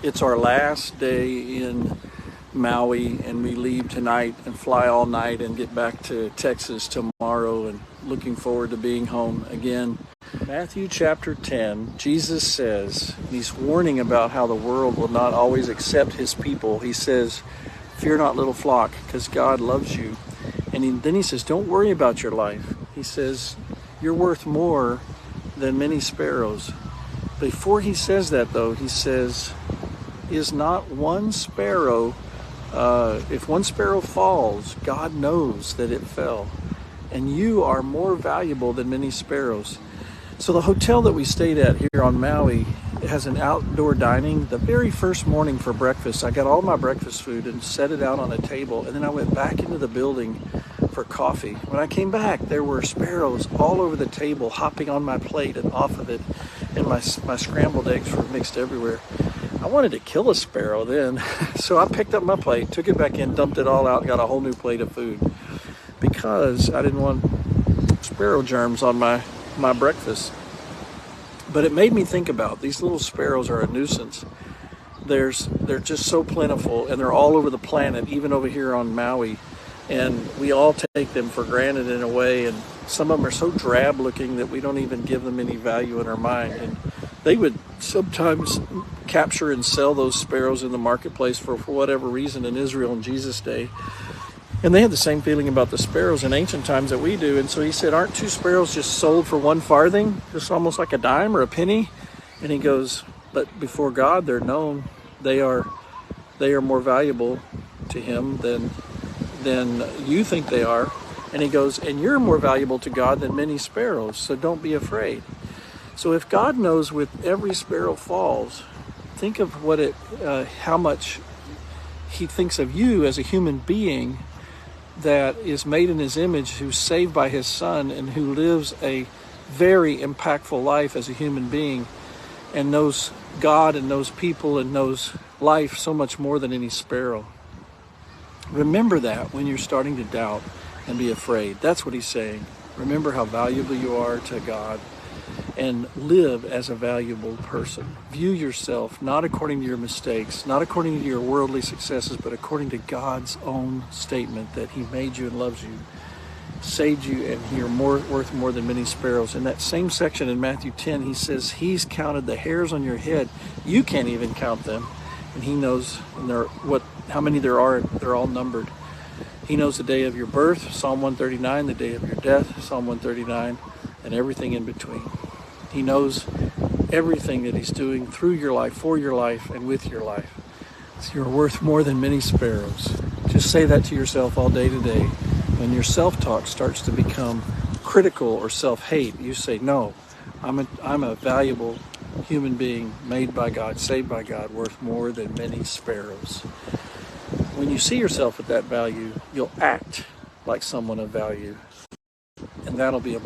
It's our last day in Maui, and we leave tonight and fly all night and get back to Texas tomorrow, and looking forward to being home again. Matthew chapter 10, Jesus says, he's warning about how the world will not always accept his people. He says, fear not, little flock, because God loves you. And then he says, don't worry about your life. He says, you're worth more than many sparrows. Before he says that, though, he says, is not one sparrow, if one sparrow falls, God knows that it fell. And you are more valuable than many sparrows. So the hotel that we stayed at here on Maui has an outdoor dining. The very first morning for breakfast, I got all my breakfast food and set it out on a table, and then I went back into the building for coffee. When I came back, there were sparrows all over the table, hopping on my plate and off of it, and my scrambled eggs were mixed everywhere. I wanted to kill a sparrow then, so I picked up my plate, took it back in, dumped it all out, and got a whole new plate of food, because I didn't want sparrow germs on my breakfast. But it made me think about these little sparrows are a nuisance. They're just so plentiful, and they're all over the planet, even over here on Maui. And we all take them for granted in a way, and some of them are so drab looking that we don't even give them any value in our mind. And they would sometimes capture and sell those sparrows in the marketplace for whatever reason in Israel in Jesus' day. And they had the same feeling about the sparrows in ancient times that we do. And so he said, aren't two sparrows just sold for 1 farthing? Just almost like a dime or a penny? And he goes, but before God, they're known. They are more valuable to him than you think they are. And he goes, and you're more valuable to God than many sparrows, so don't be afraid. So if God knows with every sparrow falls, think of how much he thinks of you as a human being that is made in his image, who's saved by his son, and who lives a very impactful life as a human being, and knows God and knows people and knows life so much more than any sparrow. Remember that when you're starting to doubt and be afraid. That's what he's saying. Remember how valuable you are to God, and live as a valuable person. View yourself not according to your mistakes, not according to your worldly successes, but according to God's own statement that he made you and loves you, saved you, and you're worth more than many sparrows. In that same section in Matthew 10, he says he's counted the hairs on your head. You can't even count them. And he knows how many there are. They're all numbered. He knows the day of your birth, Psalm 139, the day of your death, Psalm 139, and everything in between. He knows everything that he's doing through your life, for your life, and with your life. So you're worth more than many sparrows. Just say that to yourself all day today. When your self-talk starts to become critical or self-hate, you say, no, I'm a valuable human being made by God, saved by God, worth more than many sparrows. When you see yourself at that value, you'll act like someone of value, and that'll be a